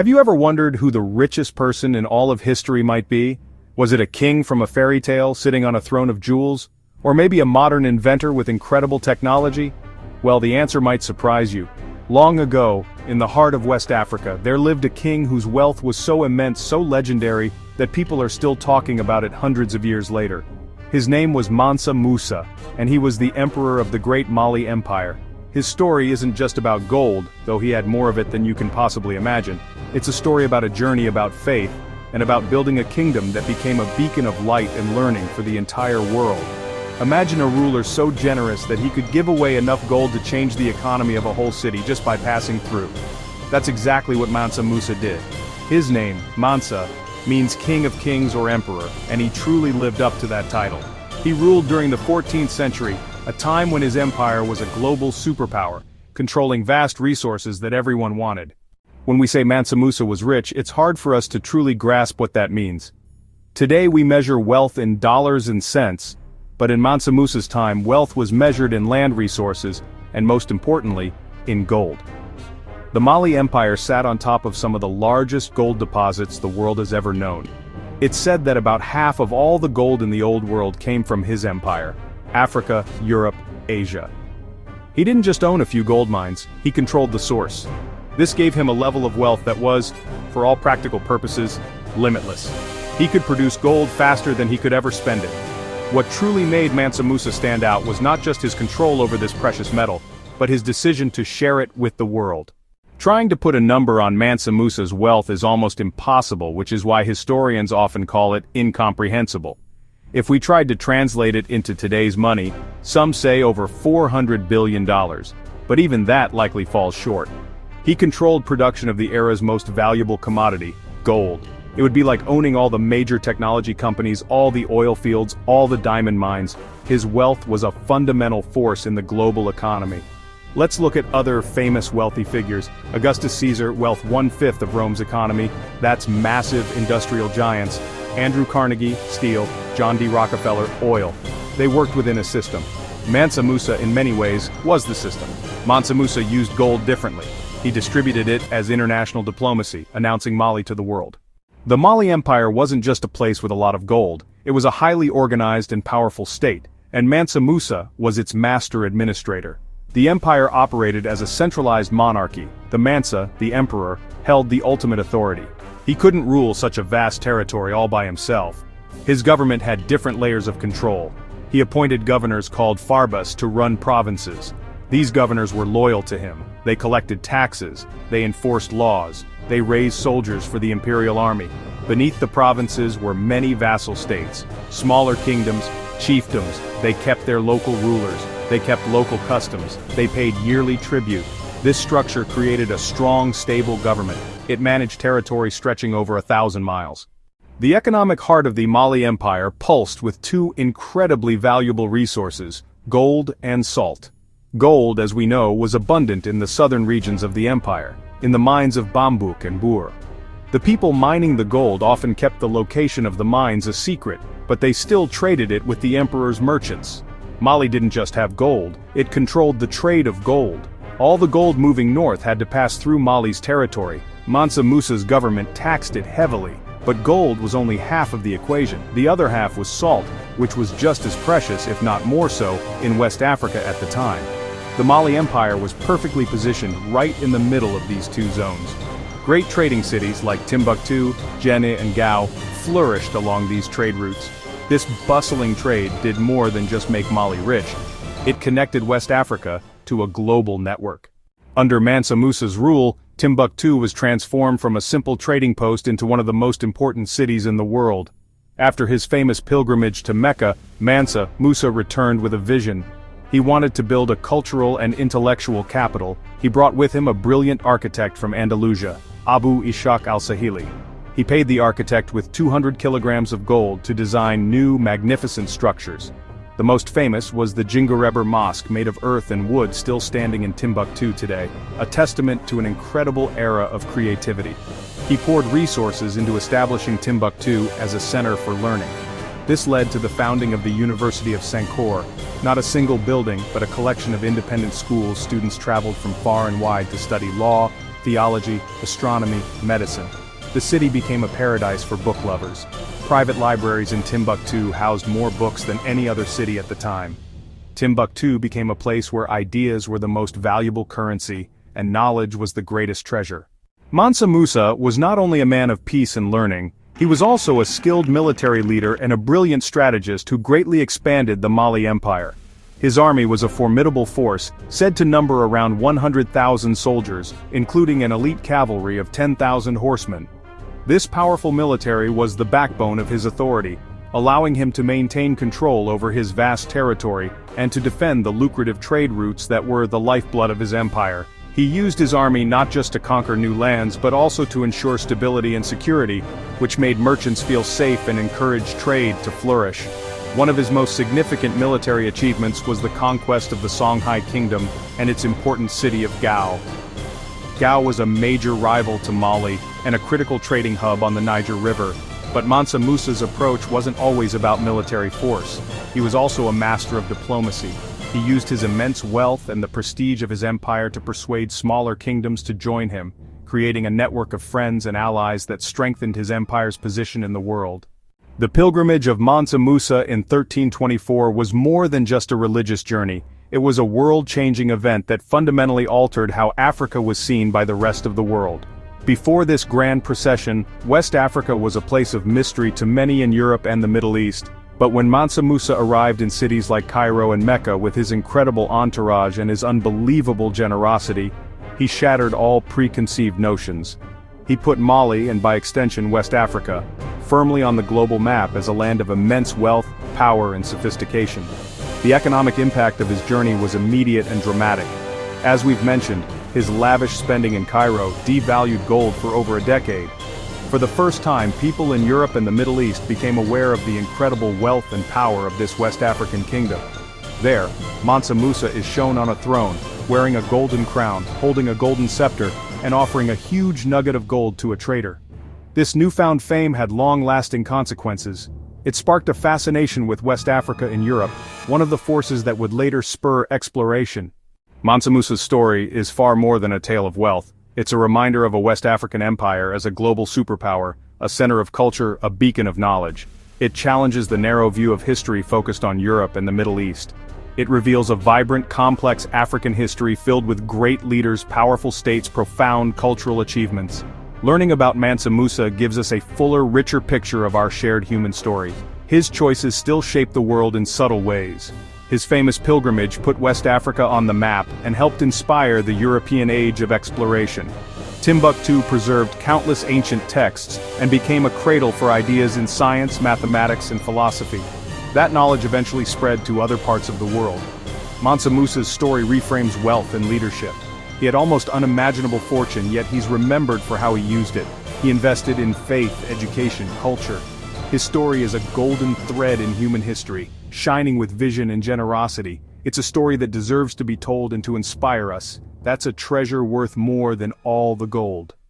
Have you ever wondered who the richest person in all of history might be? Was it a king from a fairy tale sitting on a throne of jewels? Or maybe a modern inventor with incredible technology? Well, the answer might surprise you. Long ago, in the heart of West Africa, there lived a king whose wealth was so immense, so legendary, that people are still talking about it hundreds of years later. His name was Mansa Musa, and he was the emperor of the great Mali Empire. His story isn't just about gold, though he had more of it than you can possibly imagine. It's a story about a journey about faith, and about building a kingdom that became a beacon of light and learning for the entire world. Imagine a ruler so generous that he could give away enough gold to change the economy of a whole city just by passing through. That's exactly what Mansa Musa did. His name, Mansa, means king of kings or emperor, and he truly lived up to that title. He ruled during the 14th century, a time when his empire was a global superpower, controlling vast resources that everyone wanted. When we say Mansa Musa was rich, it's hard for us to truly grasp what that means. Today we measure wealth in dollars and cents, but in Mansa Musa's time, wealth was measured in land resources, and most importantly, in gold. The Mali Empire sat on top of some of the largest gold deposits the world has ever known. It's said that about half of all the gold in the old world came from his empire: Africa, Europe, Asia. He didn't just own a few gold mines, he controlled the source. This gave him a level of wealth that was, for all practical purposes, limitless. He could produce gold faster than he could ever spend it. What truly made Mansa Musa stand out was not just his control over this precious metal, but his decision to share it with the world. Trying to put a number on Mansa Musa's wealth is almost impossible, which is why historians often call it incomprehensible. If we tried to translate it into today's money, some say over $400 billion, but even that likely falls short. He controlled production of the era's most valuable commodity, gold. It would be like owning all the major technology companies, all the oil fields, all the diamond mines. His wealth was a fundamental force in the global economy. Let's look at other famous wealthy figures. Augustus Caesar, wealth 1/5 of Rome's economy. That's massive industrial giants. Andrew Carnegie, steel. John D. Rockefeller, oil. They worked within a system. Mansa Musa, in many ways, was the system. Mansa Musa used gold differently. He distributed it as international diplomacy, announcing Mali to the world. The Mali Empire wasn't just a place with a lot of gold, it was a highly organized and powerful state, and Mansa Musa was its master administrator. The empire operated as a centralized monarchy. The Mansa, the emperor, held the ultimate authority. He couldn't rule such a vast territory all by himself. His government had different layers of control. He appointed governors called farbas to run provinces. These governors were loyal to him. They collected taxes, they enforced laws, they raised soldiers for the imperial army. Beneath the provinces were many vassal states, smaller kingdoms, chiefdoms. They kept their local rulers, they kept local customs, they paid yearly tribute. This structure created a strong, stable government. It managed territory stretching over 1,000 miles. The economic heart of the Mali Empire pulsed with two incredibly valuable resources: gold and salt. Gold, as we know, was abundant in the southern regions of the empire, in the mines of Bambouk and Bour. The people mining the gold often kept the location of the mines a secret, but they still traded it with the emperor's merchants. Mali didn't just have gold, it controlled the trade of gold. All the gold moving north had to pass through Mali's territory. Mansa Musa's government taxed it heavily, but gold was only half of the equation. The other half was salt, which was just as precious, if not more so, in West Africa at the time. The Mali Empire was perfectly positioned right in the middle of these two zones. Great trading cities like Timbuktu, Djenné and Gao flourished along these trade routes. This bustling trade did more than just make Mali rich. It connected West Africa to a global network. Under Mansa Musa's rule, Timbuktu was transformed from a simple trading post into one of the most important cities in the world. After his famous pilgrimage to Mecca, Mansa Musa returned with a vision. He wanted to build a cultural and intellectual capital. He brought with him a brilliant architect from Andalusia, Abu Ishaq al-Sahili. He paid the architect with 200 kilograms of gold to design new, magnificent structures. The most famous was the Djinguereber Mosque, made of earth and wood, still standing in Timbuktu today, a testament to an incredible era of creativity. He poured resources into establishing Timbuktu as a center for learning. This led to the founding of the University of Sankore, not a single building, but a collection of independent schools. Students traveled from far and wide to study law, theology, astronomy, medicine. The city became a paradise for book lovers. Private libraries in Timbuktu housed more books than any other city at the time. Timbuktu became a place where ideas were the most valuable currency, and knowledge was the greatest treasure. Mansa Musa was not only a man of peace and learning, he was also a skilled military leader and a brilliant strategist who greatly expanded the Mali Empire. His army was a formidable force, said to number around 100,000 soldiers, including an elite cavalry of 10,000 horsemen. This powerful military was the backbone of his authority, allowing him to maintain control over his vast territory and to defend the lucrative trade routes that were the lifeblood of his empire. He used his army not just to conquer new lands but also to ensure stability and security, which made merchants feel safe and encouraged trade to flourish. One of his most significant military achievements was the conquest of the Songhai Kingdom and its important city of Gao. Gao was a major rival to Mali and a critical trading hub on the Niger River, but Mansa Musa's approach wasn't always about military force. He was also a master of diplomacy. He used his immense wealth and the prestige of his empire to persuade smaller kingdoms to join him, creating a network of friends and allies that strengthened his empire's position in the world. The pilgrimage of Mansa Musa in 1324 was more than just a religious journey. It was a world-changing event that fundamentally altered how Africa was seen by the rest of the world. Before this grand procession, West Africa was a place of mystery to many in Europe and the Middle East. But when Mansa Musa arrived in cities like Cairo and Mecca with his incredible entourage and his unbelievable generosity, he shattered all preconceived notions. He put Mali, and by extension West Africa, firmly on the global map as a land of immense wealth, power, and sophistication. The economic impact of his journey was immediate and dramatic. As we've mentioned, his lavish spending in Cairo devalued gold for over a decade. For the first time, people in Europe and the Middle East became aware of the incredible wealth and power of this West African kingdom. There, Mansa Musa is shown on a throne, wearing a golden crown, holding a golden scepter, and offering a huge nugget of gold to a trader. This newfound fame had long-lasting consequences. It sparked a fascination with West Africa in Europe, one of the forces that would later spur exploration. Mansa Musa's story is far more than a tale of wealth. It's a reminder of a West African empire as a global superpower, a center of culture, a beacon of knowledge. It challenges the narrow view of history focused on Europe and the Middle East. It reveals a vibrant, complex African history filled with great leaders, powerful states, profound cultural achievements. Learning about Mansa Musa gives us a fuller, richer picture of our shared human story. His choices still shape the world in subtle ways. His famous pilgrimage put West Africa on the map and helped inspire the European age of exploration. Timbuktu preserved countless ancient texts and became a cradle for ideas in science, mathematics, and philosophy. That knowledge eventually spread to other parts of the world. Mansa Musa's story reframes wealth and leadership. He had almost unimaginable fortune, yet he's remembered for how he used it. He invested in faith, education, culture. His story is a golden thread in human history, shining with vision and generosity. It's a story that deserves to be told and to inspire us. That's a treasure worth more than all the gold.